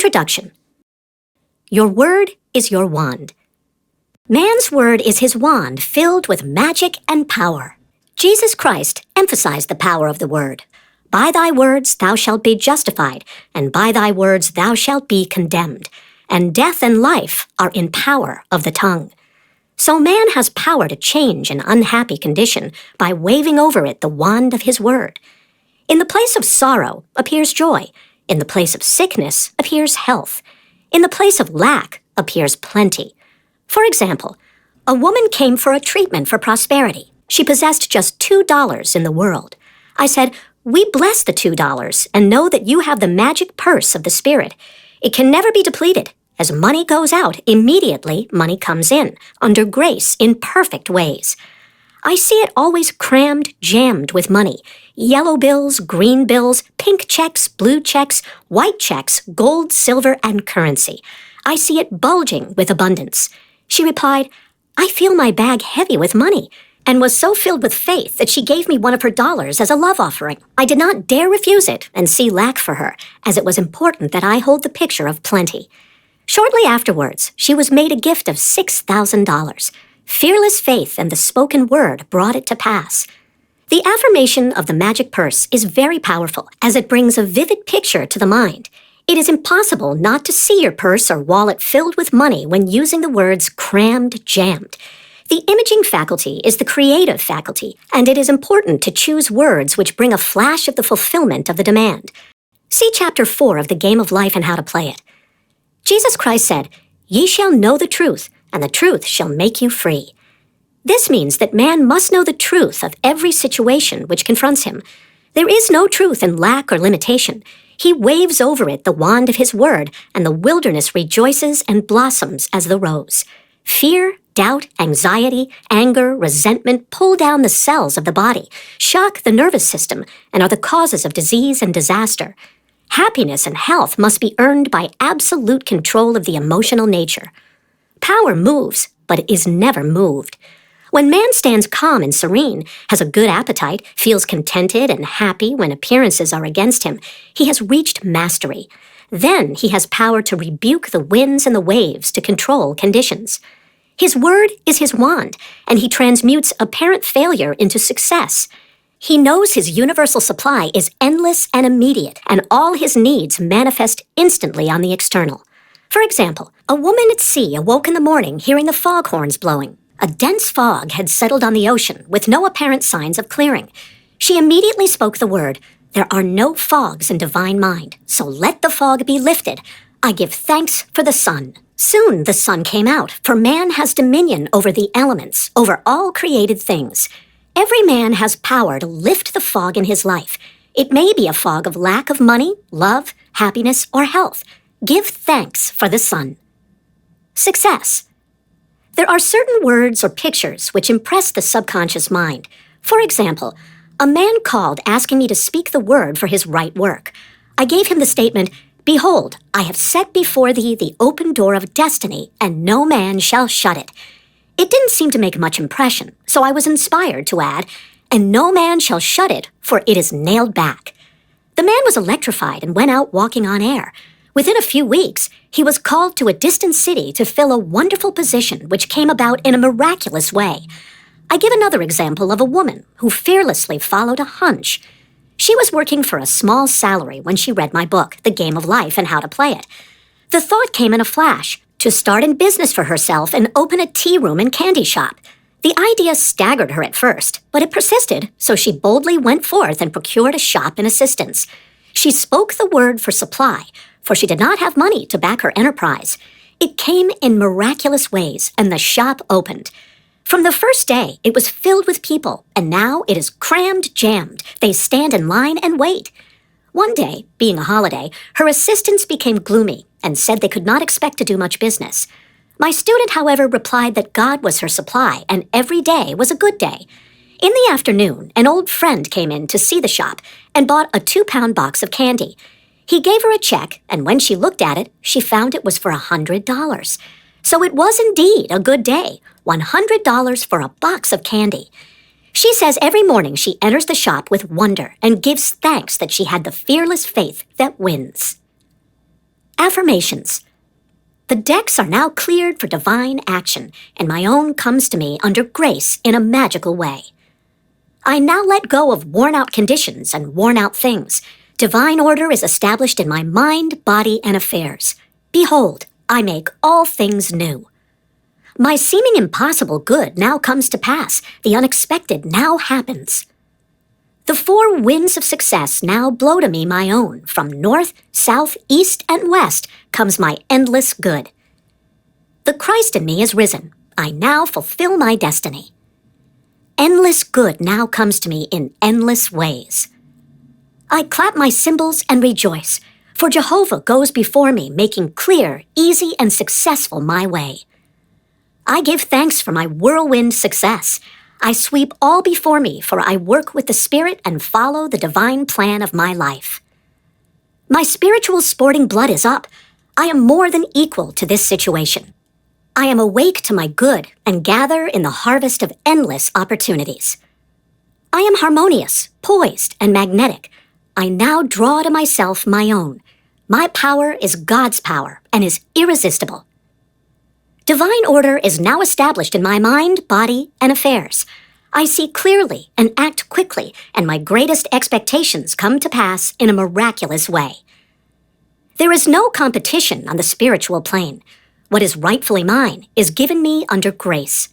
Introduction. Your word is your wand. Man's word is his wand filled with magic and power. Jesus Christ emphasized the power of the word. By thy words thou shalt be justified, and by thy words thou shalt be condemned. And death and life are in power of the tongue. So man has power to change an unhappy condition by waving over it the wand of his word. In the place of sorrow appears joy. In the place of sickness appears health. In the place of lack appears plenty. For example, a woman came for a treatment for prosperity. She possessed just $2 in the world. I said, "We bless the $2 and know that you have the magic purse of the Spirit. It can never be depleted. As money goes out, immediately money comes in, under grace, in perfect ways. I see it always crammed, jammed with money. Yellow bills, green bills, pink checks, blue checks, white checks, gold, silver, and currency. I see it bulging with abundance." She replied, "I feel my bag heavy with money," and was so filled with faith that she gave me one of her dollars as a love offering. I did not dare refuse it and see lack for her, as it was important that I hold the picture of plenty. Shortly afterwards, she was made a gift of $6,000. Fearless faith and the spoken word brought it to pass. The affirmation of the magic purse is very powerful, as it brings a vivid picture to the mind. It is impossible not to see your purse or wallet filled with money when using the words crammed, jammed. The imaging faculty is the creative faculty, and it is important to choose words which bring a flash of the fulfillment of the demand. See Chapter 4 of The Game of Life and How to Play It. Jesus Christ said, "Ye shall know the truth, and the truth shall make you free." This means that man must know the truth of every situation which confronts him. There is no truth in lack or limitation. He waves over it the wand of his word, and the wilderness rejoices and blossoms as the rose. Fear, doubt, anxiety, anger, resentment pull down the cells of the body, shock the nervous system, and are the causes of disease and disaster. Happiness and health must be earned by absolute control of the emotional nature. Power moves, but it is never moved. When man stands calm and serene, has a good appetite, feels contented and happy when appearances are against him, he has reached mastery. Then he has power to rebuke the winds and the waves to control conditions. His word is his wand, and he transmutes apparent failure into success. He knows his universal supply is endless and immediate, and all his needs manifest instantly on the external. For example, a woman at sea awoke in the morning hearing the foghorns blowing. A dense fog had settled on the ocean with no apparent signs of clearing. She immediately spoke the word, "There are no fogs in divine mind, so let the fog be lifted. I give thanks for the sun." Soon the sun came out, for man has dominion over the elements, over all created things. Every man has power to lift the fog in his life. It may be a fog of lack of money, love, happiness, or health. Give thanks for the sun. Success. There are certain words or pictures which impress the subconscious mind. For example, a man called asking me to speak the word for his right work. I gave him the statement, "Behold, I have set before thee the open door of destiny, and no man shall shut it." It didn't seem to make much impression, so I was inspired to add, "And no man shall shut it, for it is nailed back." The man was electrified and went out walking on air. Within a few weeks, he was called to a distant city to fill a wonderful position which came about in a miraculous way. I give another example of a woman who fearlessly followed a hunch. She was working for a small salary when she read my book, The Game of Life and How to Play It. The thought came in a flash to start in business for herself and open a tea room and candy shop. The idea staggered her at first, but it persisted, so she boldly went forth and procured a shop and assistance. She spoke the word for supply, for she did not have money to back her enterprise. It came in miraculous ways, and the shop opened. From the first day, it was filled with people, and now it is crammed, jammed. They stand in line and wait. One day, being a holiday, her assistants became gloomy and said they could not expect to do much business. My student, however, replied that God was her supply, and every day was a good day. In the afternoon, an old friend came in to see the shop and bought a 2-pound box of candy. He gave her a check, and when she looked at it, she found it was for $100. So it was indeed a good day, $100 for a box of candy. She says every morning she enters the shop with wonder and gives thanks that she had the fearless faith that wins. Affirmations. The decks are now cleared for divine action, and my own comes to me under grace in a magical way. I now let go of worn-out conditions and worn-out things. Divine order is established in my mind, body, and affairs. Behold, I make all things new. My seeming impossible good now comes to pass. The unexpected now happens. The four winds of success now blow to me my own. From north, south, east, and west comes my endless good. The Christ in me is risen. I now fulfill my destiny. Endless good now comes to me in endless ways. I clap my cymbals and rejoice, for Jehovah goes before me, making clear, easy, and successful my way. I give thanks for my whirlwind success. I sweep all before me, for I work with the Spirit and follow the divine plan of my life. My spiritual sporting blood is up. I am more than equal to this situation. I am awake to my good and gather in the harvest of endless opportunities. I am harmonious, poised, and magnetic. I now draw to myself my own. My power is God's power and is irresistible. Divine order is now established in my mind, body, and affairs. I see clearly and act quickly, and my greatest expectations come to pass in a miraculous way. There is no competition on the spiritual plane. What is rightfully mine is given me under grace.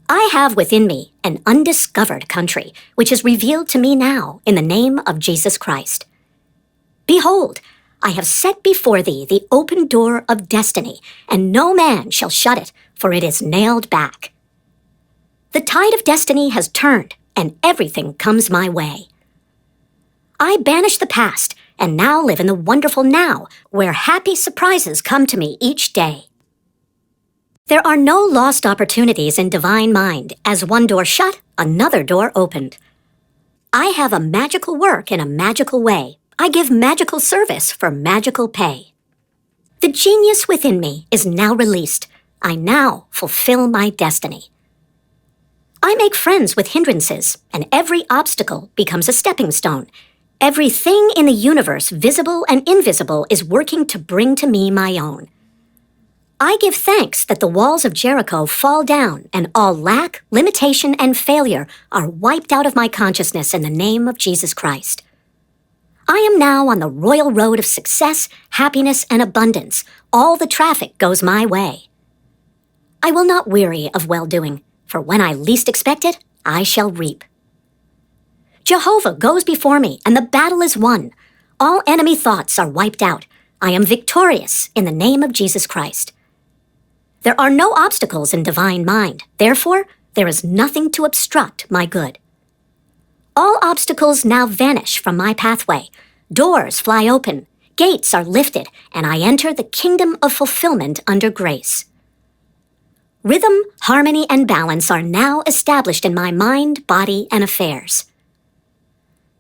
I have within me an undiscovered country, which is revealed to me now in the name of Jesus Christ. Behold, I have set before thee the open door of destiny, and no man shall shut it, for it is nailed back. The tide of destiny has turned, and everything comes my way. I banish the past, and now live in the wonderful now, where happy surprises come to me each day. There are no lost opportunities in divine mind. As one door shut, another door opened. I have a magical work in a magical way. I give magical service for magical pay. The genius within me is now released. I now fulfill my destiny. I make friends with hindrances, and every obstacle becomes a stepping stone. Everything in the universe, visible and invisible, is working to bring to me my own. I give thanks that the walls of Jericho fall down, and all lack, limitation, and failure are wiped out of my consciousness in the name of Jesus Christ. I am now on the royal road of success, happiness, and abundance. All the traffic goes my way. I will not weary of well-doing, for when I least expect it, I shall reap. Jehovah goes before me, and the battle is won. All enemy thoughts are wiped out. I am victorious in the name of Jesus Christ. There are no obstacles in divine mind. Therefore, there is nothing to obstruct my good. All obstacles now vanish from my pathway. Doors fly open. Gates are lifted, and I enter the kingdom of fulfillment under grace. Rhythm, harmony, and balance are now established in my mind, body, and affairs.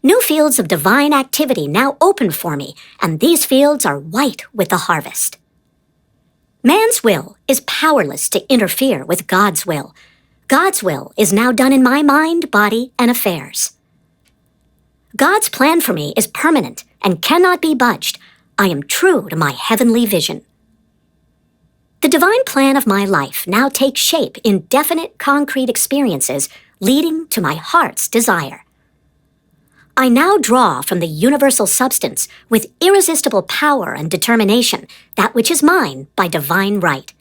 New fields of divine activity now open for me, and these fields are white with the harvest. Man's will is powerless to interfere with God's will. God's will is now done in my mind, body, and affairs. God's plan for me is permanent and cannot be budged. I am true to my heavenly vision. The divine plan of my life now takes shape in definite, concrete experiences leading to my heart's desire. I now draw from the universal substance with irresistible power and determination that which is mine by divine right.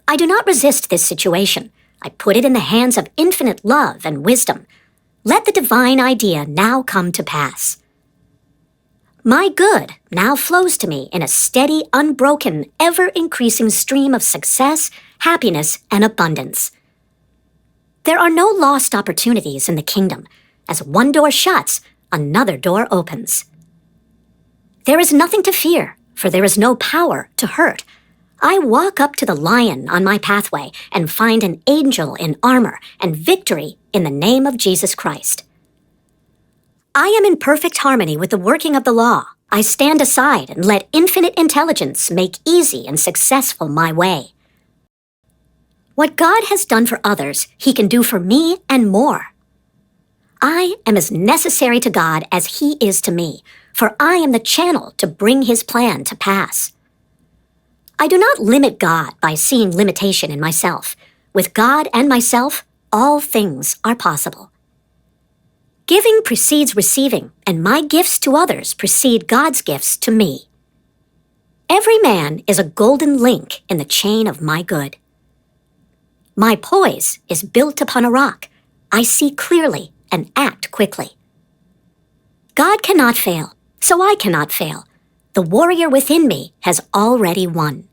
I do not resist this situation. I put it in the hands of infinite love and wisdom. Let the divine idea now come to pass. My good now flows to me in a steady, unbroken, ever-increasing stream of success, happiness, and abundance. There are no lost opportunities in the kingdom. As one door shuts, another door opens. There is nothing to fear, for there is no power to hurt. I walk up to the lion on my pathway and find an angel in armor and victory in the name of Jesus Christ. I am in perfect harmony with the working of the law. I stand aside and let infinite intelligence make easy and successful my way. What God has done for others, He can do for me and more. I am as necessary to God as He is to me, for I am the channel to bring his plan to pass. I do not limit God by seeing limitation in myself. With God and myself, all things are possible. Giving precedes receiving, and my gifts to others precede God's gifts to me. Every man is a golden link in the chain of my good. My poise is built upon a rock. I see clearly and act quickly. God cannot fail, so I cannot fail. The warrior within me has already won.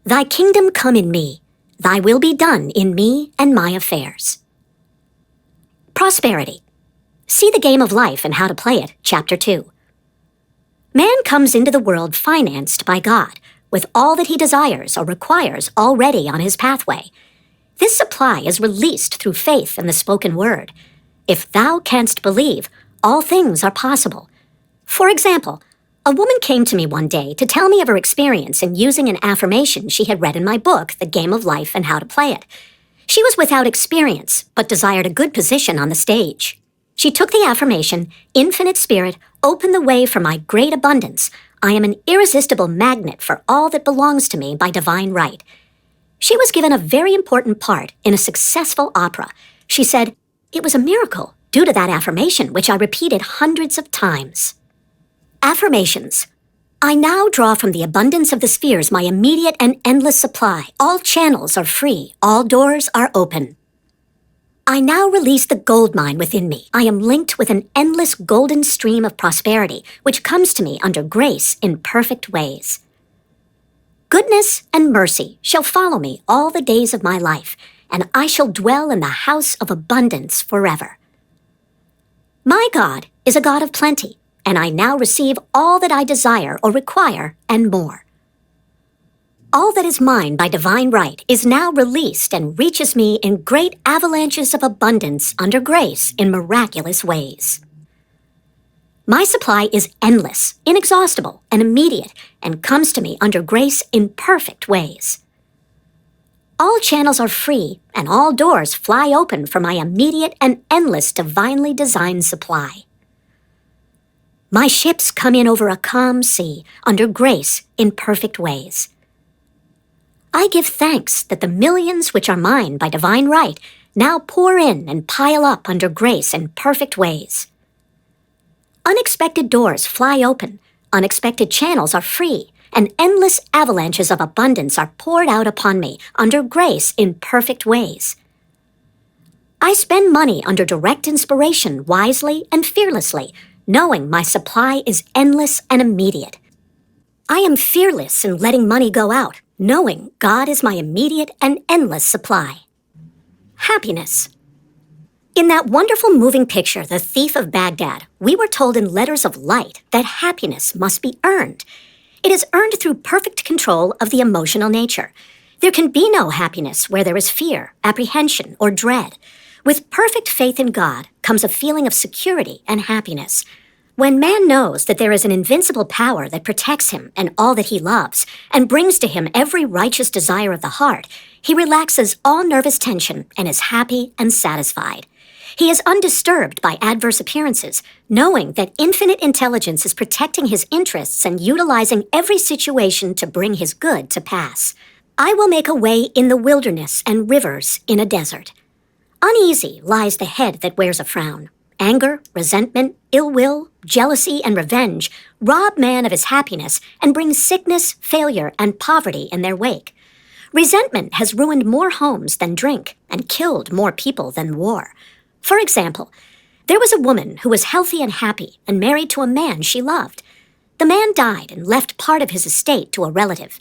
Thy kingdom come in me. Thy will be done in me and my affairs. Prosperity. See The Game of Life and How to Play It, Chapter 2. Man comes into the world financed by God, with all that he desires or requires already on his pathway. This supply is released through faith in the spoken word. If thou canst believe, all things are possible. For example, a woman came to me one day to tell me of her experience in using an affirmation she had read in my book, The Game of Life and How to Play It. She was without experience, but desired a good position on the stage. She took the affirmation, Infinite Spirit, open the way for my great abundance. I am an irresistible magnet for all that belongs to me by divine right. She was given a very important part in a successful opera. She said, it was a miracle due to that affirmation, which I repeated hundreds of times. Affirmations. I now draw from the abundance of the spheres my immediate and endless supply. All channels are free. All doors are open. I now release the gold mine within me. I am linked with an endless golden stream of prosperity, which comes to me under grace in perfect ways. Goodness and mercy shall follow me all the days of my life, and I shall dwell in the house of abundance forever. My God is a God of plenty, and I now receive all that I desire or require and more. All that is mine by divine right is now released and reaches me in great avalanches of abundance under grace in miraculous ways. My supply is endless, inexhaustible, and immediate, and comes to me under grace in perfect ways. All channels are free, and all doors fly open for my immediate and endless divinely designed supply. My ships come in over a calm sea, under grace in perfect ways. I give thanks that the millions which are mine by divine right now pour in and pile up under grace in perfect ways. Unexpected doors fly open, unexpected channels are free, and endless avalanches of abundance are poured out upon me under grace in perfect ways. I spend money under direct inspiration wisely and fearlessly, knowing my supply is endless and immediate. I am fearless in letting money go out, knowing God is my immediate and endless supply. Happiness. In that wonderful moving picture, The Thief of Baghdad, we were told in letters of light that happiness must be earned. It is earned through perfect control of the emotional nature. There can be no happiness where there is fear, apprehension, or dread. With perfect faith in God comes a feeling of security and happiness. When man knows that there is an invincible power that protects him and all that he loves, and brings to him every righteous desire of the heart, he relaxes all nervous tension and is happy and satisfied. He is undisturbed by adverse appearances, knowing that infinite intelligence is protecting his interests and utilizing every situation to bring his good to pass. I will make a way in the wilderness and rivers in a desert. Uneasy lies the head that wears a frown. Anger, resentment, ill will, jealousy, and revenge rob man of his happiness and bring sickness, failure, and poverty in their wake. Resentment has ruined more homes than drink and killed more people than war. For example, there was a woman who was healthy and happy and married to a man she loved. The man died and left part of his estate to a relative.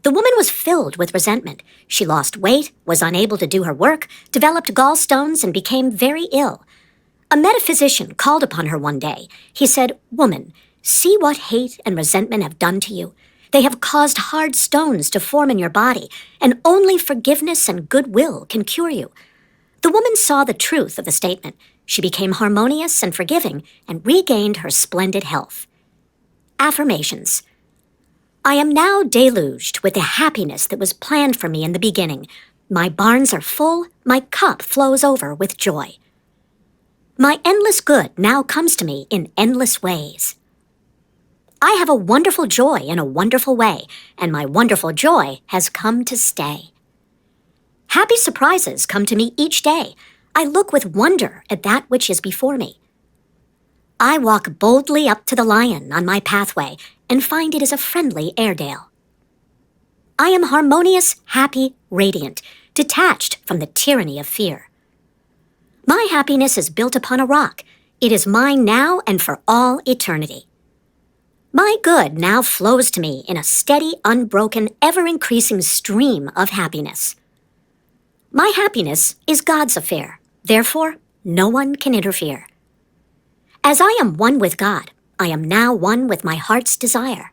The woman was filled with resentment. She lost weight, was unable to do her work, developed gallstones, and became very ill. A metaphysician called upon her one day. He said, "Woman, see what hate and resentment have done to you. They have caused hard stones to form in your body, and only forgiveness and goodwill can cure you." The woman saw the truth of the statement. She became harmonious and forgiving and regained her splendid health. Affirmations. I am now deluged with the happiness that was planned for me in the beginning. My barns are full, my cup flows over with joy. My endless good now comes to me in endless ways. I have a wonderful joy in a wonderful way, and my wonderful joy has come to stay. Happy surprises come to me each day. I look with wonder at that which is before me. I walk boldly up to the lion on my pathway and find it is a friendly Airedale. I am harmonious, happy, radiant, detached from the tyranny of fear. My happiness is built upon a rock. It is mine now and for all eternity. My good now flows to me in a steady, unbroken, ever-increasing stream of happiness. My happiness is God's affair. Therefore, no one can interfere. As I am one with God, I am now one with my heart's desire.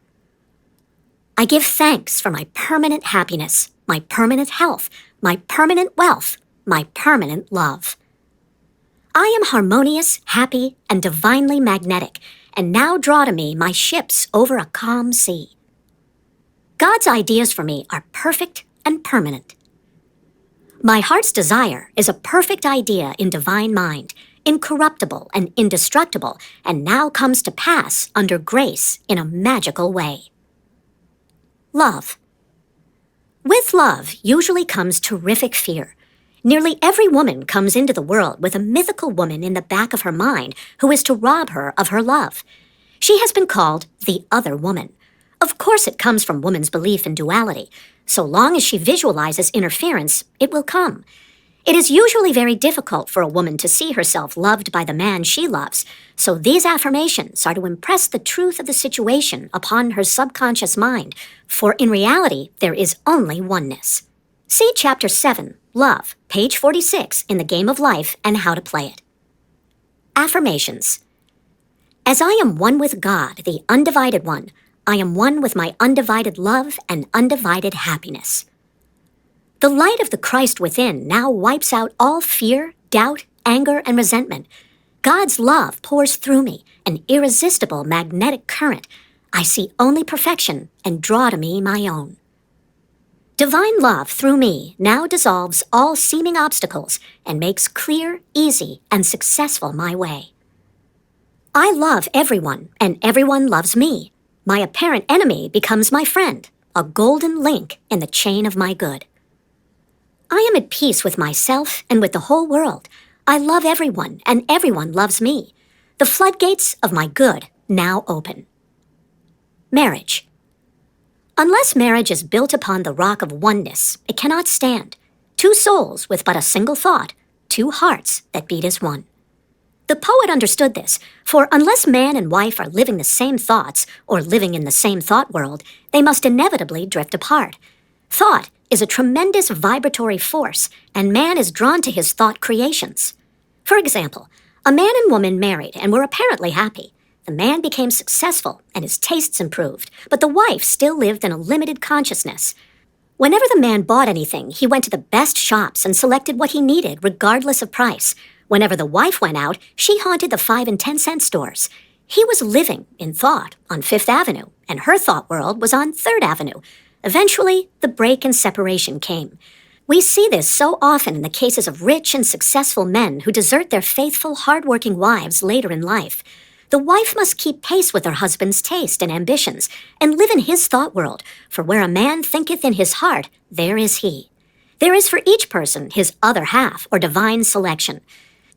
I give thanks for my permanent happiness, my permanent health, my permanent wealth, my permanent love. I am harmonious, happy, and divinely magnetic, and now draw to me my ships over a calm sea. God's ideas for me are perfect and permanent. My heart's desire is a perfect idea in divine mind, incorruptible and indestructible, and now comes to pass under grace in a magical way. Love. With love usually comes terrific fear. Nearly every woman comes into the world with a mythical woman in the back of her mind who is to rob her of her love. She has been called the other woman. Of course it comes from woman's belief in duality. So long as she visualizes interference, it will come. It is usually very difficult for a woman to see herself loved by the man she loves, so these affirmations are to impress the truth of the situation upon her subconscious mind, for in reality there is only oneness. See Chapter 7, Love, page 46 in the Game of Life and How to Play It. Affirmations. As I am one with God, the undivided one, I am one with my undivided love and undivided happiness. The light of the Christ within now wipes out all fear, doubt, anger, and resentment. God's love pours through me, an irresistible magnetic current. I see only perfection and draw to me my own. Divine love through me now dissolves all seeming obstacles and makes clear, easy, and successful my way. I love everyone, and everyone loves me. My apparent enemy becomes my friend, a golden link in the chain of my good. I am at peace with myself and with the whole world. I love everyone, and everyone loves me. The floodgates of my good now open. Marriage. Unless marriage is built upon the rock of oneness, it cannot stand. Two souls with but a single thought, two hearts that beat as one. The poet understood this, for unless man and wife are living the same thoughts or living in the same thought world, they must inevitably drift apart. Thought is a tremendous vibratory force, and man is drawn to his thought creations. For example, a man and woman married and were apparently happy. The man became successful and his tastes improved, but the wife still lived in a limited consciousness. Whenever the man bought anything, he went to the best shops and selected what he needed regardless of price. Whenever the wife went out, she haunted the 5 and 10 cent stores. He was living, in thought, on 5th Avenue, and her thought world was on 3rd Avenue. Eventually, the break and separation came. We see this so often in the cases of rich and successful men who desert their faithful, hard-working wives later in life. The wife must keep pace with her husband's taste and ambitions, and live in his thought world, for where a man thinketh in his heart, there is he. There is for each person his other half, or divine selection.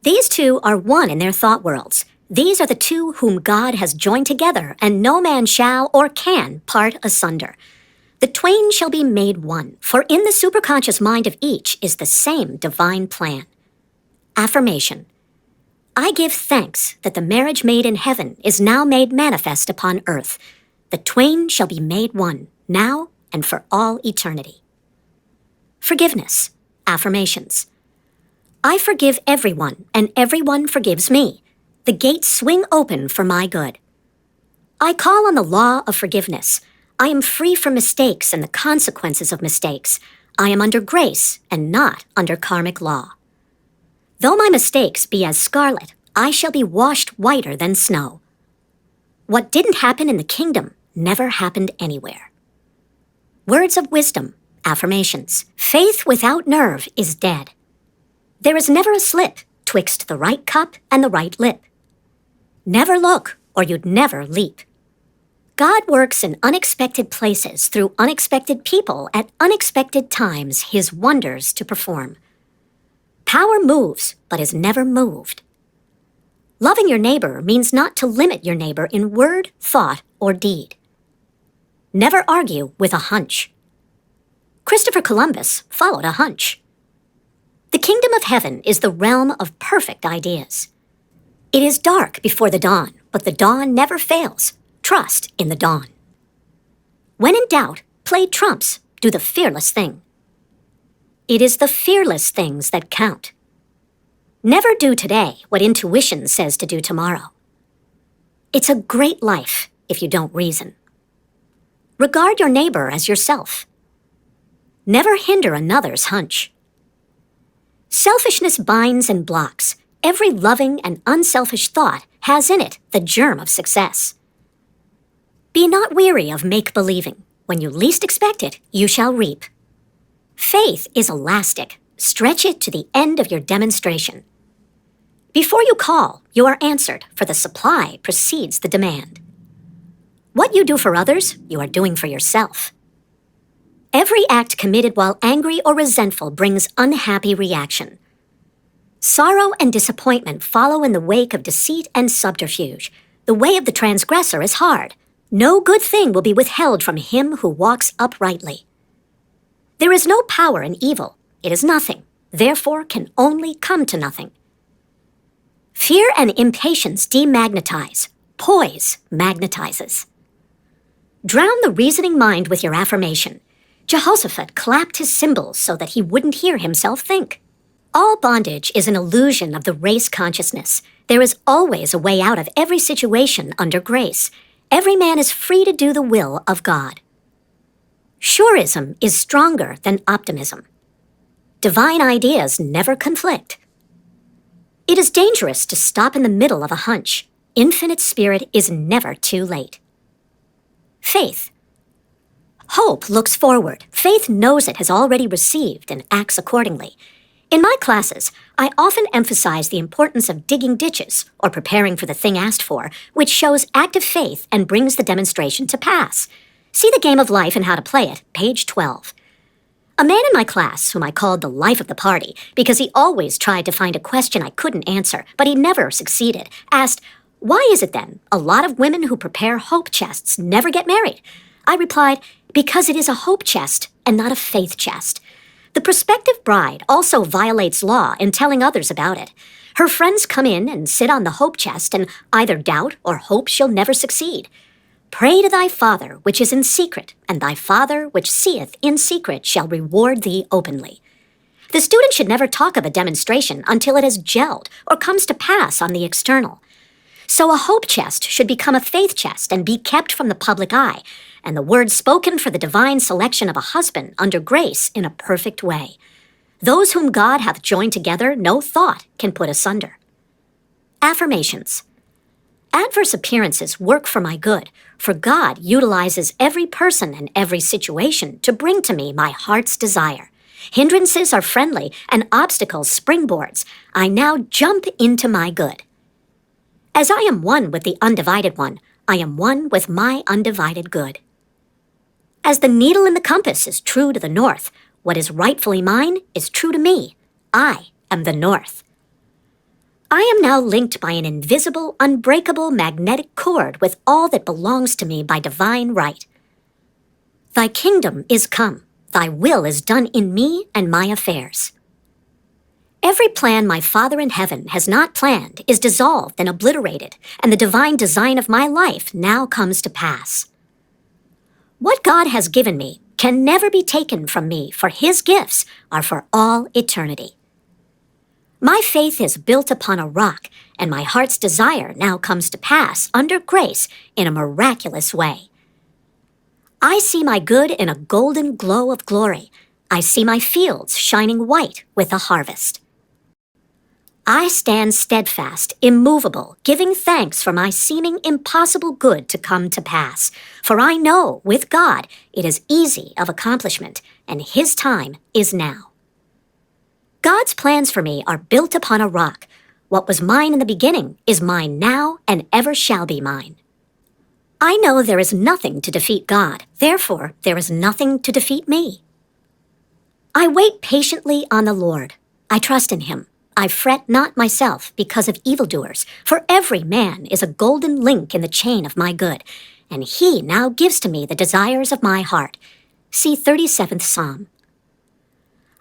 These two are one in their thought worlds. These are the two whom God has joined together, and no man shall or can part asunder. The twain shall be made one, for in the superconscious mind of each is the same divine plan. Affirmation. I give thanks that the marriage made in heaven is now made manifest upon earth. The twain shall be made one, now and for all eternity. Forgiveness. Affirmations. I forgive everyone, and everyone forgives me. The gates swing open for my good. I call on the law of forgiveness. I am free from mistakes and the consequences of mistakes. I am under grace and not under karmic law. Though my mistakes be as scarlet, I shall be washed whiter than snow. What didn't happen in the kingdom never happened anywhere. Words of wisdom. Affirmations. Faith without nerve is dead. There is never a slip twixt the right cup and the right lip. Never look, or you'd never leap. God works in unexpected places through unexpected people at unexpected times his wonders to perform. Power moves, but is never moved. Loving your neighbor means not to limit your neighbor in word, thought, or deed. Never argue with a hunch. Christopher Columbus followed a hunch. The kingdom of heaven is the realm of perfect ideas. It is dark before the dawn, but the dawn never fails. Trust in the dawn. When in doubt, play trumps, do the fearless thing. It is the fearless things that count. Never do today what intuition says to do tomorrow. It's a great life if you don't reason. Regard your neighbor as yourself. Never hinder another's hunch. Selfishness binds and blocks. Every loving and unselfish thought has in it the germ of success. Be not weary of make-believing. When you least expect it, you shall reap. Faith is elastic. Stretch it to the end of your demonstration. Before you call, you are answered, for the supply precedes the demand. What you do for others, you are doing for yourself. Every act committed while angry or resentful brings unhappy reaction. Sorrow and disappointment follow in the wake of deceit and subterfuge. The way of the transgressor is hard. No good thing will be withheld from him who walks uprightly. There is no power in evil. It is nothing, therefore can only come to nothing. Fear and impatience demagnetize. Poise magnetizes. Drown the reasoning mind with your affirmation. Jehoshaphat clapped his cymbals so that he wouldn't hear himself think. All bondage is an illusion of the race consciousness. There is always a way out of every situation under grace. Every man is free to do the will of God. Surism is stronger than optimism. Divine ideas never conflict. It is dangerous to stop in the middle of a hunch. Infinite spirit is never too late. Faith. Hope looks forward. Faith knows it has already received and acts accordingly. In my classes, I often emphasize the importance of digging ditches or preparing for the thing asked for, which shows active faith and brings the demonstration to pass. See The Game of Life and How to Play It, page 12. A man in my class, whom I called the life of the party, because he always tried to find a question I couldn't answer, but he never succeeded, asked, "Why is it then a lot of women who prepare hope chests never get married?" I replied, "Because it is a hope chest and not a faith chest." The prospective bride also violates law in telling others about it. Her friends come in and sit on the hope chest and either doubt or hope she'll never succeed. Pray to thy Father which is in secret, and thy Father which seeth in secret shall reward thee openly. The student should never talk of a demonstration until it has gelled or comes to pass on the external. So a hope chest should become a faith chest and be kept from the public eye, and the word spoken for the divine selection of a husband under grace in a perfect way. Those whom God hath joined together, no thought can put asunder. Affirmations. Adverse appearances work for my good, for God utilizes every person and every situation to bring to me my heart's desire. Hindrances are friendly and obstacles springboards. I now jump into my good. As I am one with the undivided one, I am one with my undivided good. As the needle in the compass is true to the north, what is rightfully mine is true to me. I am the north. I am now linked by an invisible, unbreakable magnetic cord with all that belongs to me by divine right. Thy kingdom is come. Thy will is done in me and my affairs. Every plan my Father in heaven has not planned is dissolved and obliterated, and the divine design of my life now comes to pass. What God has given me can never be taken from me, for his gifts are for all eternity. My faith is built upon a rock, and my heart's desire now comes to pass under grace in a miraculous way. I see my good in a golden glow of glory. I see my fields shining white with a harvest. I stand steadfast, immovable, giving thanks for my seeming impossible good to come to pass. For I know, with God, it is easy of accomplishment, and his time is now. God's plans for me are built upon a rock. What was mine in the beginning is mine now and ever shall be mine. I know there is nothing to defeat God. Therefore, there is nothing to defeat me. I wait patiently on the Lord. I trust in him. I fret not myself because of evildoers, for every man is a golden link in the chain of my good, and he now gives to me the desires of my heart. See 37th Psalm.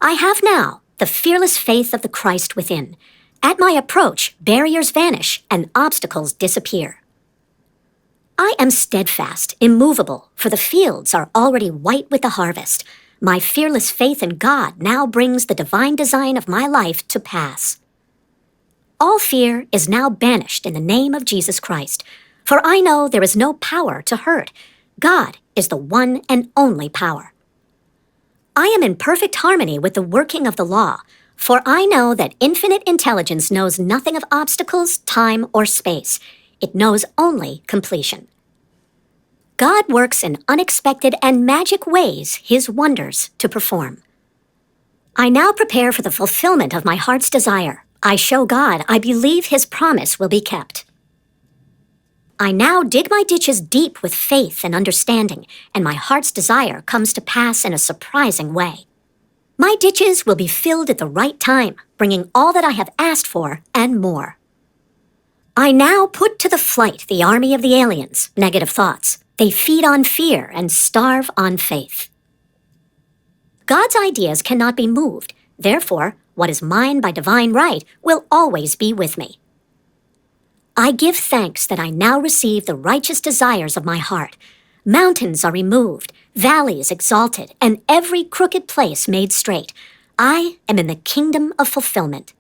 I have now the fearless faith of the Christ within. At my approach, barriers vanish and obstacles disappear. I am steadfast, immovable, for the fields are already white with the harvest. My fearless faith in God now brings the divine design of my life to pass. All fear is now banished in the name of Jesus Christ, for I know there is no power to hurt. God is the one and only power. I am in perfect harmony with the working of the law, for I know that infinite intelligence knows nothing of obstacles, time, or space. It knows only completion. God works in unexpected and magic ways his wonders to perform. I now prepare for the fulfillment of my heart's desire. I show God I believe his promise will be kept. I now dig my ditches deep with faith and understanding, and my heart's desire comes to pass in a surprising way. My ditches will be filled at the right time, bringing all that I have asked for and more. I now put to the flight the army of the aliens, negative thoughts. They feed on fear and starve on faith. God's ideas cannot be moved. Therefore, what is mine by divine right will always be with me. I give thanks that I now receive the righteous desires of my heart. Mountains are removed, valleys exalted, and every crooked place made straight. I am in the kingdom of fulfillment.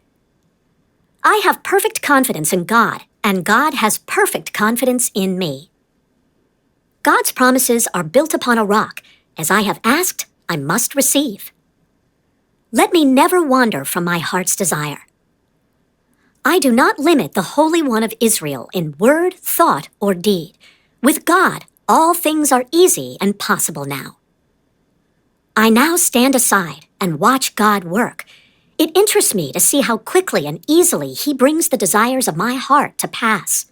I have perfect confidence in God, and God has perfect confidence in me. God's promises are built upon a rock. As I have asked, I must receive. Let me never wander from my heart's desire. I do not limit the Holy One of Israel in word, thought, or deed. With God, all things are easy and possible now. I now stand aside and watch God work. It interests me to see how quickly and easily he brings the desires of my heart to pass.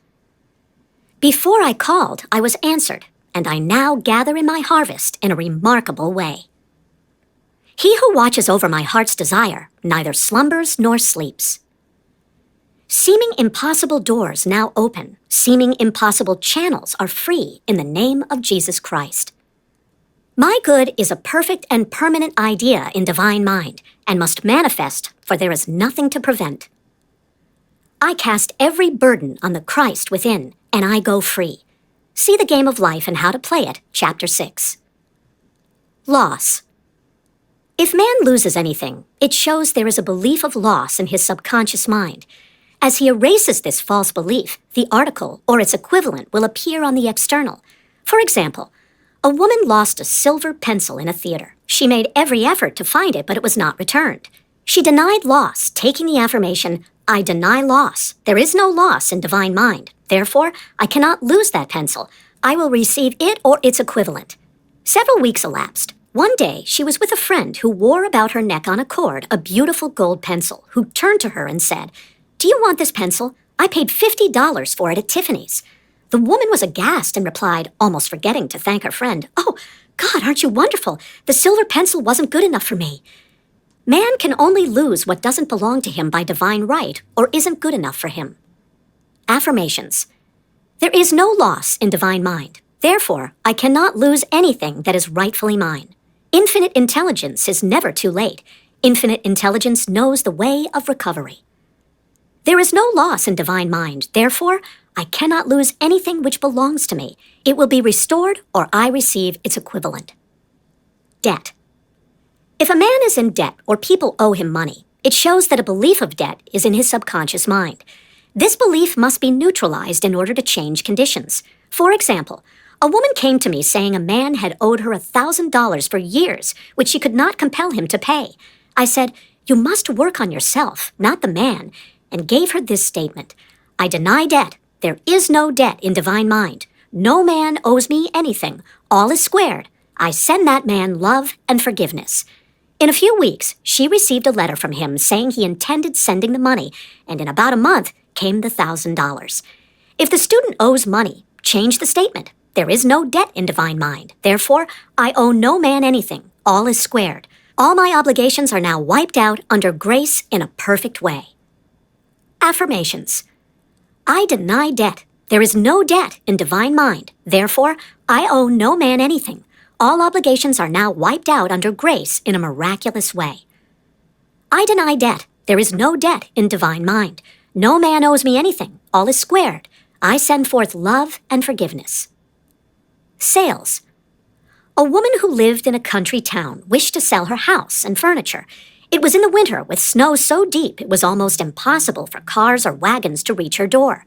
Before I called, I was answered, and I now gather in my harvest in a remarkable way. He who watches over my heart's desire neither slumbers nor sleeps. Seeming impossible doors now open, seeming impossible channels are free in the name of Jesus Christ. My good is a perfect and permanent idea in divine mind, and must manifest, for there is nothing to prevent. I cast every burden on the Christ within, and I go free. See The Game of Life and How to Play It, Chapter 6. Loss. If man loses anything, it shows there is a belief of loss in his subconscious mind. As he erases this false belief, the article or its equivalent will appear on the external. For example, a woman lost a silver pencil in a theater. She made every effort to find it, but it was not returned. She denied loss, taking the affirmation, I deny loss. There is no loss in divine mind. Therefore, I cannot lose that pencil. I will receive it or its equivalent. Several weeks elapsed. One day, she was with a friend who wore about her neck on a cord a beautiful gold pencil, who turned to her and said, Do you want this pencil? I paid $50 for it at Tiffany's. The woman was aghast and replied, almost forgetting to thank her friend, Oh, God, aren't you wonderful? The silver pencil wasn't good enough for me. Man can only lose what doesn't belong to him by divine right or isn't good enough for him. Affirmations. There is no loss in divine mind. Therefore, I cannot lose anything that is rightfully mine. Infinite intelligence is never too late. Infinite intelligence knows the way of recovery. There is no loss in divine mind. Therefore, I cannot lose anything which belongs to me. It will be restored or I receive its equivalent. Debt. If a man is in debt or people owe him money, it shows that a belief of debt is in his subconscious mind. This belief must be neutralized in order to change conditions. For example, a woman came to me saying a man had owed her $1,000 for years, which she could not compel him to pay. I said, You must work on yourself, not the man, and gave her this statement. I deny debt. There is no debt in divine mind. No man owes me anything. All is squared. I send that man love and forgiveness. In a few weeks, she received a letter from him saying he intended sending the money, and in about a month came the $1,000. If the student owes money, change the statement. There is no debt in divine mind. Therefore, I owe no man anything. All is squared. All my obligations are now wiped out under grace in a perfect way. Affirmations. I deny debt. There is no debt in divine mind. Therefore, I owe no man anything. All obligations are now wiped out under grace in a miraculous way. I deny debt. There is no debt in divine mind. No man owes me anything. All is squared. I send forth love and forgiveness. Sales. A woman who lived in a country town wished to sell her house and furniture. It was in the winter with snow so deep it was almost impossible for cars or wagons to reach her door.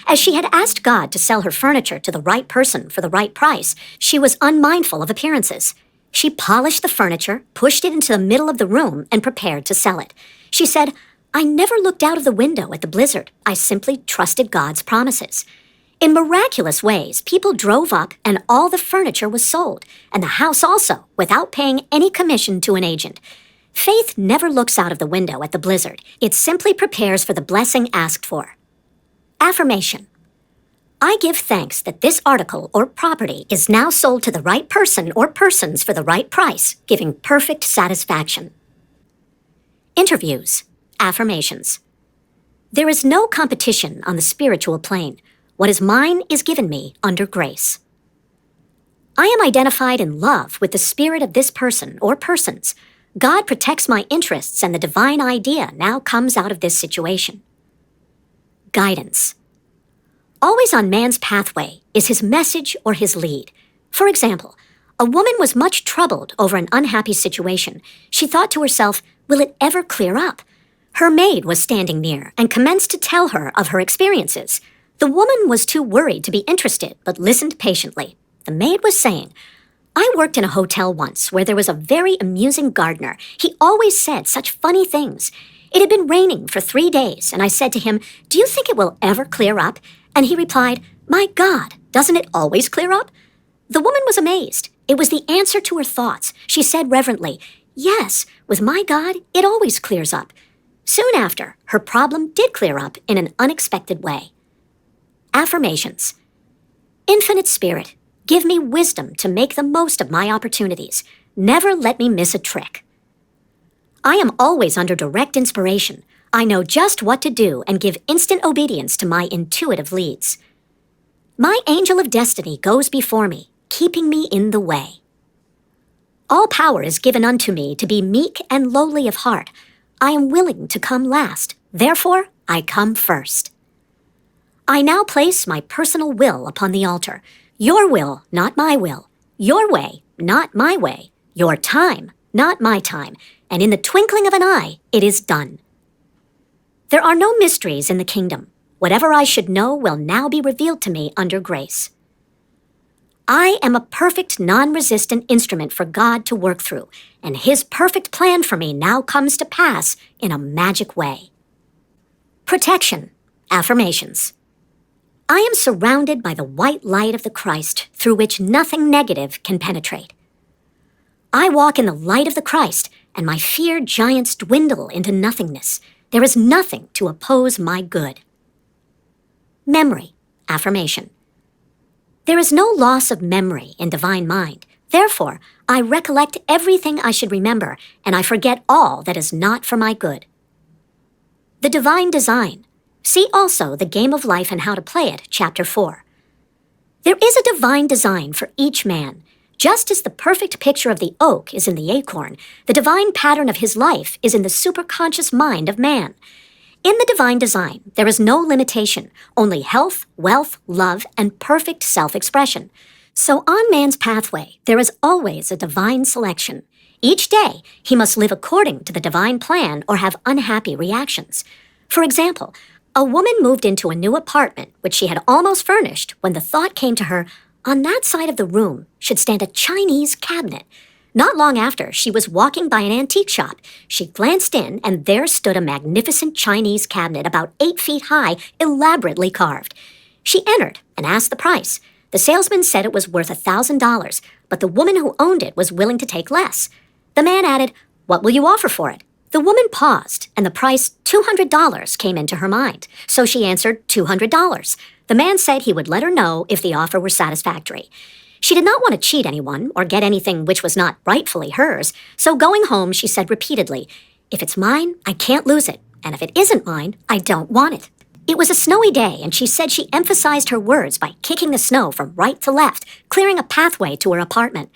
As she had asked God to sell her furniture to the right person for the right price, she was unmindful of appearances. She polished the furniture, pushed it into the middle of the room, and prepared to sell it. She said, I never looked out of the window at the blizzard. I simply trusted God's promises. In miraculous ways, people drove up and all the furniture was sold, and the house also, without paying any commission to an agent. Faith never looks out of the window at the blizzard. It simply prepares for the blessing asked for. Affirmation. I give thanks that this article or property is now sold to the right person or persons for the right price, giving perfect satisfaction. Interviews. Affirmations. There is no competition on the spiritual plane. What is mine is given me under grace. I am identified in love with the spirit of this person or persons. God protects my interests and the divine idea now comes out of this situation. Guidance. Always on man's pathway is his message or his lead. For example, a woman was much troubled over an unhappy situation. She thought to herself, will it ever clear up? Her maid was standing near and commenced to tell her of her experiences. The woman was too worried to be interested, but listened patiently. The maid was saying, I worked in a hotel once where there was a very amusing gardener. He always said such funny things. It had been raining for 3 days, and I said to him, do you think it will ever clear up? And he replied, my God, doesn't it always clear up? The woman was amazed. It was the answer to her thoughts. She said reverently, yes, with my God, it always clears up. Soon after, her problem did clear up in an unexpected way. Affirmations. Infinite Spirit, give me wisdom to make the most of my opportunities. Never let me miss a trick. I am always under direct inspiration. I know just what to do and give instant obedience to my intuitive leads. My angel of destiny goes before me, keeping me in the way. All power is given unto me to be meek and lowly of heart. I am willing to come last. Therefore, I come first. I now place my personal will upon the altar. Your will, not my will. Your way, not my way. Your time, not my time. And in the twinkling of an eye, it is done. There are no mysteries in the kingdom. Whatever I should know will now be revealed to me under grace. I am a perfect, non-resistant instrument for God to work through, and His perfect plan for me now comes to pass in a magic way. Protection. Affirmations. I am surrounded by the white light of the Christ, through which nothing negative can penetrate. I walk in the light of the Christ, and my feared giants dwindle into nothingness. There is nothing to oppose my good. Memory. Affirmation. There is no loss of memory in divine mind. Therefore, I recollect everything I should remember, and I forget all that is not for my good. The divine design. See also The Game of Life and How to Play It, Chapter 4. There is a divine design for each man. Just as the perfect picture of the oak is in the acorn, the divine pattern of his life is in the superconscious mind of man. In the divine design, there is no limitation, only health, wealth, love, and perfect self-expression. So on man's pathway, there is always a divine selection. Each day, he must live according to the divine plan or have unhappy reactions. For example, a woman moved into a new apartment, which she had almost furnished, when the thought came to her, on that side of the room should stand a Chinese cabinet. Not long after, she was walking by an antique shop. She glanced in, and there stood a magnificent Chinese cabinet about 8 feet high, elaborately carved. She entered and asked the price. The salesman said it was worth $1,000, but the woman who owned it was willing to take less. The man added, "What will you offer for it?" The woman paused, and the price, $200, came into her mind. So she answered, $200. The man said he would let her know if the offer were satisfactory. She did not want to cheat anyone or get anything which was not rightfully hers, so going home she said repeatedly, "If it's mine, I can't lose it, and if it isn't mine, I don't want it." It was a snowy day, and she said she emphasized her words by kicking the snow from right to left, clearing a pathway to her apartment.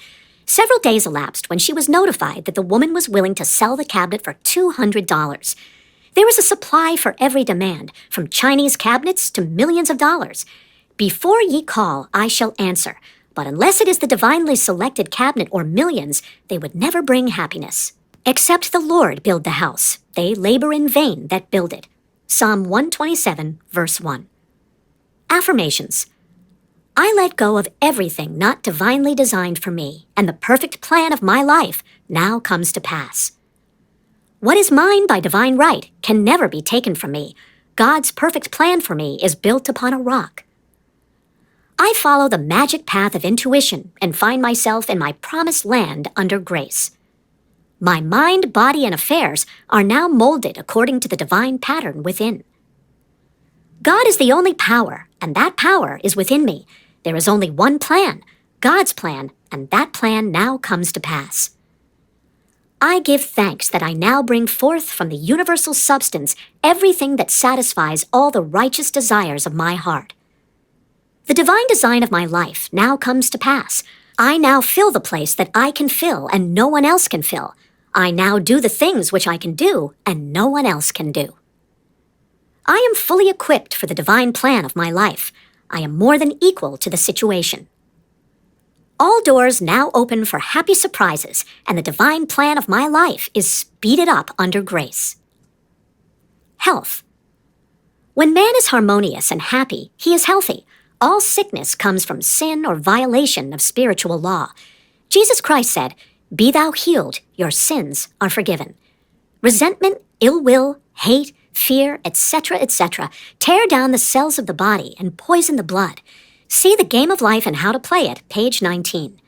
Several days elapsed when she was notified that the woman was willing to sell the cabinet for $200. There was a supply for every demand, from Chinese cabinets to millions of dollars. "Before ye call, I shall answer, but unless it is the divinely selected cabinet or millions, they would never bring happiness. Except the Lord build the house, they labor in vain that build it." Psalm 127, verse 1. Affirmations. I let go of everything not divinely designed for me, and the perfect plan of my life now comes to pass. What is mine by divine right can never be taken from me. God's perfect plan for me is built upon a rock. I follow the magic path of intuition and find myself in my promised land under grace. My mind, body, and affairs are now molded according to the divine pattern within. God is the only power, and that power is within me. There is only one plan, God's plan, and that plan now comes to pass. I give thanks that I now bring forth from the universal substance everything that satisfies all the righteous desires of my heart. The divine design of my life now comes to pass. I now fill the place that I can fill and no one else can fill. I now do the things which I can do and no one else can do. I am fully equipped for the divine plan of my life. I am more than equal to the situation. All doors now open for happy surprises, and the divine plan of my life is speeded up under grace. Health. When man is harmonious and happy, he is healthy. All sickness comes from sin or violation of spiritual law. Jesus Christ said, "Be thou healed, your sins are forgiven." Resentment, ill will, hate, fear, etc., tear down the cells of the body and poison the blood. See The Game of Life and How to Play It, page 19.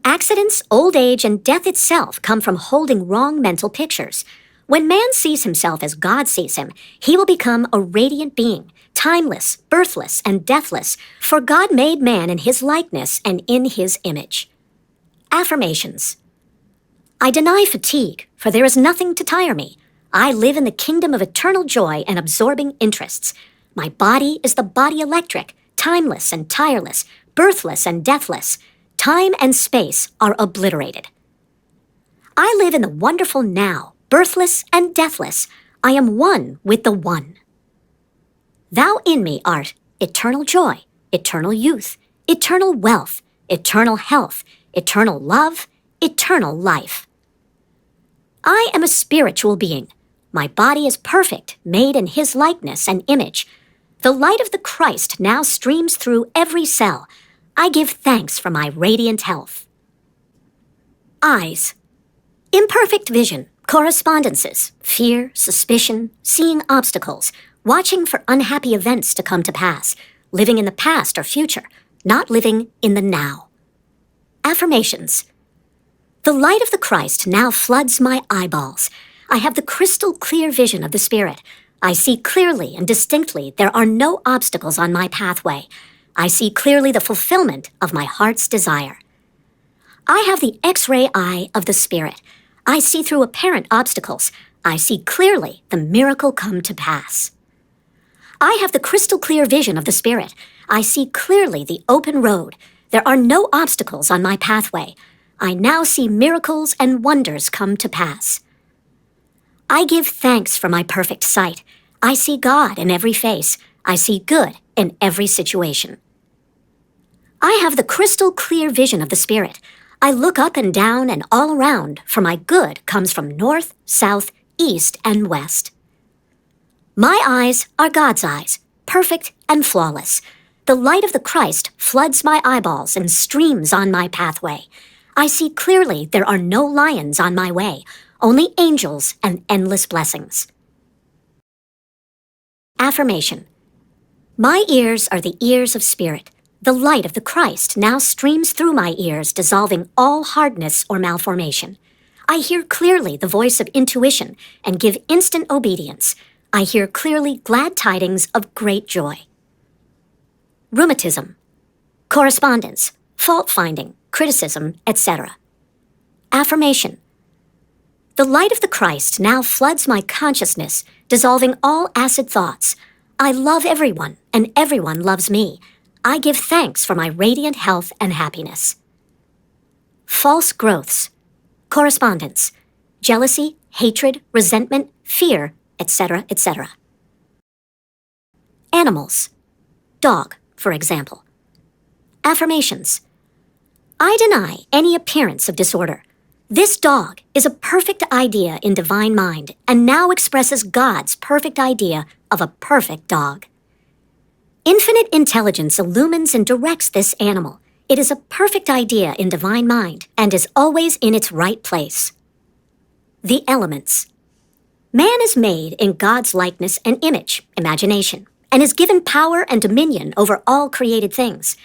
Accidents, old age, and death itself come from holding wrong mental pictures. When man sees himself as God sees him, he will become a radiant being, timeless, birthless, and deathless, for God made man in his likeness and in his image. Affirmations. I deny fatigue, for there is nothing to tire me. I live in the kingdom of eternal joy and absorbing interests. My body is the body electric, timeless and tireless, birthless and deathless. Time and space are obliterated. I live in the wonderful now, birthless and deathless. I am one with the One. Thou in me art eternal joy, eternal youth, eternal wealth, eternal health, eternal love, eternal life. I am a spiritual being. My body is perfect, made in His likeness and image. The light of the Christ now streams through every cell. I give thanks for my radiant health. Eyes. Imperfect vision, correspondences, fear, suspicion, seeing obstacles, watching for unhappy events to come to pass, living in the past or future, not living in the now. Affirmations. The light of the Christ now floods my eyeballs. I have the crystal clear vision of the Spirit. I see clearly and distinctly there are no obstacles on my pathway. I see clearly the fulfillment of my heart's desire. I have the X-ray eye of the Spirit. I see through apparent obstacles. I see clearly the miracle come to pass. I have the crystal clear vision of the Spirit. I see clearly the open road. There are no obstacles on my pathway. I now see miracles and wonders come to pass. I give thanks for my perfect sight. I see God in every face. I see good in every situation. I have the crystal clear vision of the Spirit. I look up and down and all around, for my good comes from north, south, east, and west. My eyes are God's eyes, perfect and flawless. The light of the Christ floods my eyeballs and streams on my pathway. I see clearly there are no lions on my way, only angels and endless blessings. Affirmation. My ears are the ears of Spirit. The light of the Christ now streams through my ears, dissolving all hardness or malformation. I hear clearly the voice of intuition and give instant obedience. I hear clearly glad tidings of great joy. rheumatism, correspondence, fault-finding, criticism, etc. Affirmation. The light of the Christ now floods my consciousness, dissolving all acid thoughts. I love everyone, and everyone loves me. I give thanks for my radiant health and happiness. False growths, correspondence, jealousy, hatred, resentment, fear, etc., etc. Animals. Dog, for example. Affirmations. I deny any appearance of disorder. This dog is a perfect idea in divine mind and now expresses God's perfect idea of a perfect dog. Infinite intelligence illumines and directs this animal. It is a perfect idea in divine mind and is always in its right place. The elements. Man is made in God's likeness and image, imagination, and is given power and dominion over all created things.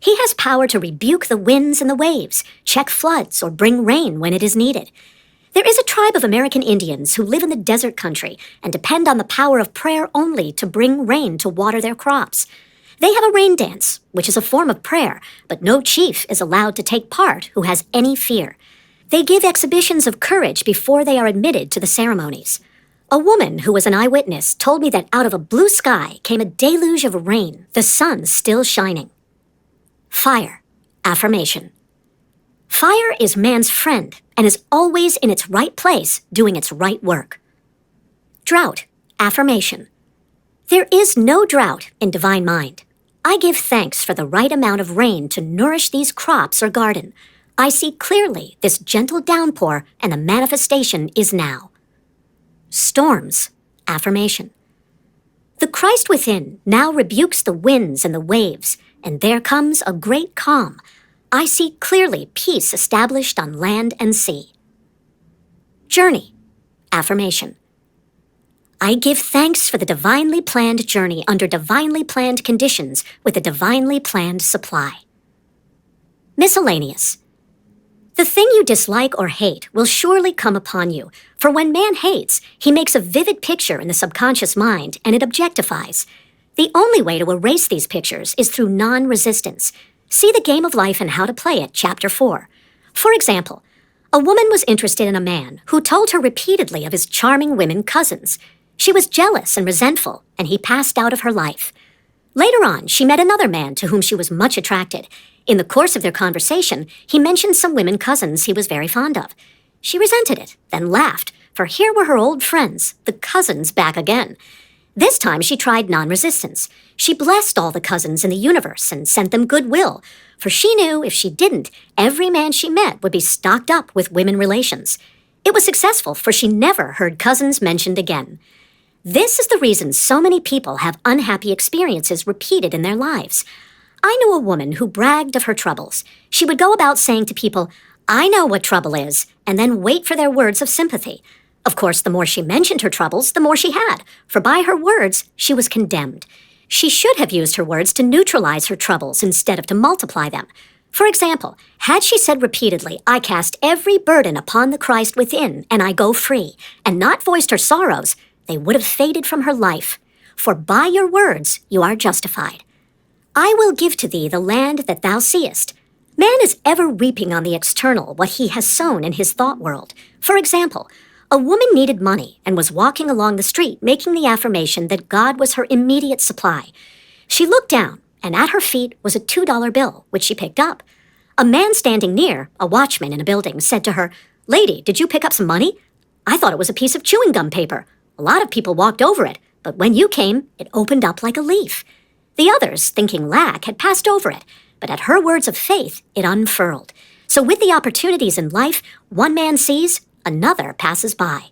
He has power to rebuke the winds and the waves, check floods, or bring rain when it is needed. There is a tribe of American Indians who live in the desert country and depend on the power of prayer only to bring rain to water their crops. They have a rain dance, which is a form of prayer, but no chief is allowed to take part who has any fear. They give exhibitions of courage before they are admitted to the ceremonies. A woman who was an eyewitness told me that out of a blue sky came a deluge of rain, the sun still shining. Fire. Affirmation. Fire is man's friend and is always in its right place, doing its right work. Drought. Affirmation. There is no drought in divine mind. I give thanks for the right amount of rain to nourish these crops or garden. I see clearly this gentle downpour, and the manifestation is now. Storms. Affirmation. The Christ within now rebukes the winds and the waves, and there comes a great calm. I see clearly peace established on land and sea. Journey. Affirmation. I give thanks for the divinely planned journey under divinely planned conditions with a divinely planned supply. Miscellaneous. The thing you dislike or hate will surely come upon you, for when man hates, he makes a vivid picture in the subconscious mind and it objectifies. The only way to erase these pictures is through non-resistance. See The Game of Life and How to Play It, Chapter 4. For example, a woman was interested in a man who told her repeatedly of his charming women cousins. She was jealous and resentful, and he passed out of her life. Later on, she met another man to whom she was much attracted. In the course of their conversation, he mentioned some women cousins he was very fond of. She resented it, then laughed, for here were her old friends, the cousins, back again. This time she tried non-resistance. She blessed all the cousins in the universe and sent them goodwill, for she knew if she didn't, every man she met would be stocked up with women relations. It was successful, for she never heard cousins mentioned again. This is the reason so many people have unhappy experiences repeated in their lives. I knew a woman who bragged of her troubles. She would go about saying to people, "I know what trouble is," and then wait for their words of sympathy. Of course, the more she mentioned her troubles, the more she had, for by her words, she was condemned. She should have used her words to neutralize her troubles instead of to multiply them. For example, had she said repeatedly, "I cast every burden upon the Christ within, and I go free," and not voiced her sorrows, they would have faded from her life. For by your words you are justified. I will give to thee the land that thou seest. Man is ever reaping on the external what he has sown in his thought world. For example, a woman needed money and was walking along the street making the affirmation that God was her immediate supply. She looked down, and at her feet was a $2 bill, which she picked up. A man standing near, a watchman in a building, said to her, "Lady, did you pick up some money? I thought it was a piece of chewing gum paper. A lot of people walked over it, but when you came, it opened up like a leaf." The others, thinking lack, had passed over it, but at her words of faith, it unfurled. So with the opportunities in life, one man sees, another passes by.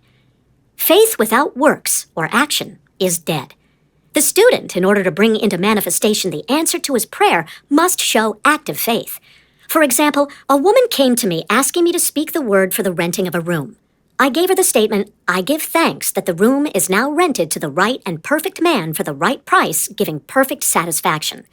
Faith without works or action is dead. The student, in order to bring into manifestation the answer to his prayer, must show active faith. For example, a woman came to me asking me to speak the word for the renting of a room. I gave her the statement, "I give thanks that the room is now rented to the right and perfect man for the right price, giving perfect satisfaction."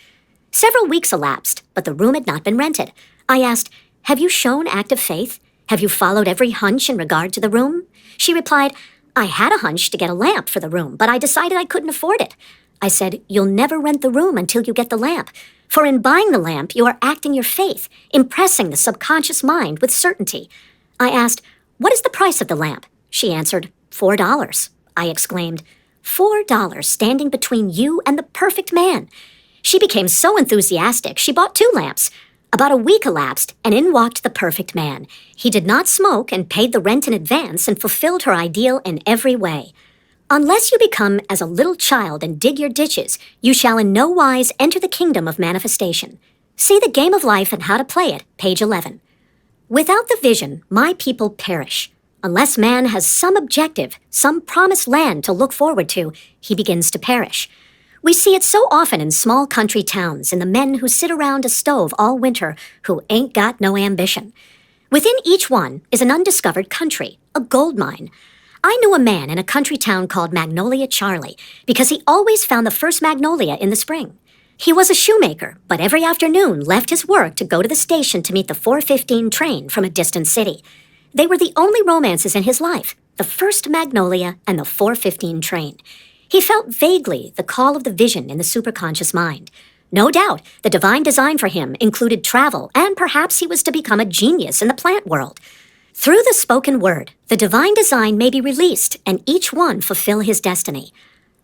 Several weeks elapsed, but the room had not been rented. I asked, "Have you shown active faith? Have you followed every hunch in regard to the room?" She replied, "I had a hunch to get a lamp for the room, but I decided I couldn't afford it. I said, "You'll never rent the room until you get the lamp. For in buying the lamp, you are acting your faith, impressing the subconscious mind with certainty." I asked, "What is the price of the lamp?" She answered, $4. I exclaimed, $4 standing between you and the perfect man. She became so enthusiastic, she bought 2 lamps. About a week elapsed, and in walked the perfect man. He did not smoke and paid the rent in advance and fulfilled her ideal in every way. Unless you become as a little child and dig your ditches, you shall in no wise enter the kingdom of manifestation. See The Game of Life and How to Play It, page 11. Without the vision, my people perish. Unless man has some objective, some promised land to look forward to, he begins to perish. We see it so often in small country towns, in the men who sit around a stove all winter who ain't got no ambition. Within each one is an undiscovered country, a gold mine. I knew a man in a country town called Magnolia Charlie because he always found the first magnolia in the spring. He was a shoemaker, but every afternoon left his work to go to the station to meet the 4:15 train from a distant city. They were the only romances in his life, the first magnolia and the 4:15 train. He felt vaguely the call of the vision in the superconscious mind. No doubt, the divine design for him included travel, and perhaps he was to become a genius in the plant world. Through the spoken word, the divine design may be released, and each one fulfill his destiny.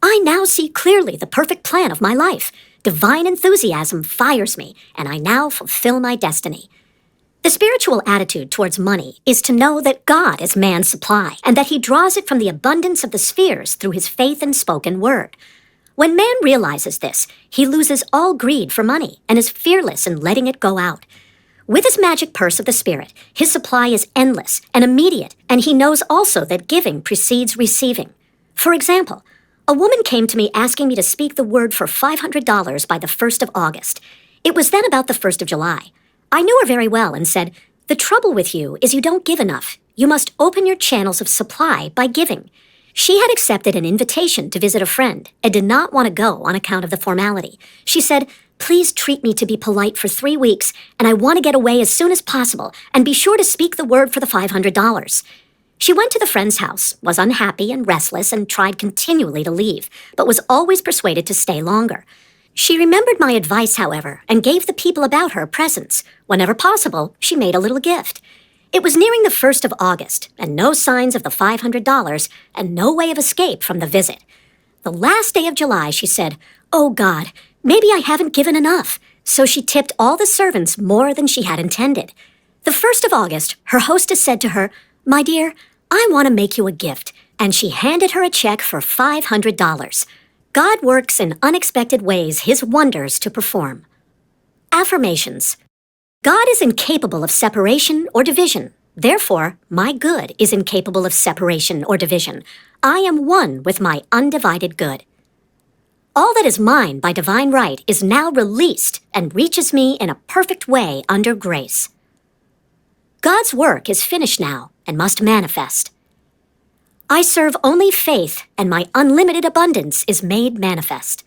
I now see clearly the perfect plan of my life. Divine enthusiasm fires me, and I now fulfill my destiny. The spiritual attitude towards money is to know that God is man's supply and that he draws it from the abundance of the spheres through his faith in spoken word. When man realizes this, he loses all greed for money and is fearless in letting it go out. With his magic purse of the spirit, his supply is endless and immediate, and he knows also that giving precedes receiving. For example, a woman came to me asking me to speak the word for $500 by the 1st of August. It was then about the 1st of July. I knew her very well and said, "The trouble with you is you don't give enough. You must open your channels of supply by giving." She had accepted an invitation to visit a friend and did not want to go on account of the formality. She said, "Please treat me to be polite for 3 weeks, and I want to get away as soon as possible, and be sure to speak the word for the $500. She went to the friend's house, was unhappy and restless, and tried continually to leave, but was always persuaded to stay longer. She remembered my advice, however, and gave the people about her presents. Whenever possible, she made a little gift. It was nearing the 1st of August, and no signs of the $500, and no way of escape from the visit. The last day of July, she said, "Oh God, maybe I haven't given enough." So she tipped all the servants more than she had intended. The 1st of August, her hostess said to her, "My dear, I want to make you a gift," and she handed her a check for $500. God works in unexpected ways his wonders to perform. Affirmations. God is incapable of separation or division. Therefore, my good is incapable of separation or division. I am one with my undivided good. All that is mine by divine right is now released and reaches me in a perfect way under grace. God's work is finished now and must manifest. I serve only faith, and my unlimited abundance is made manifest.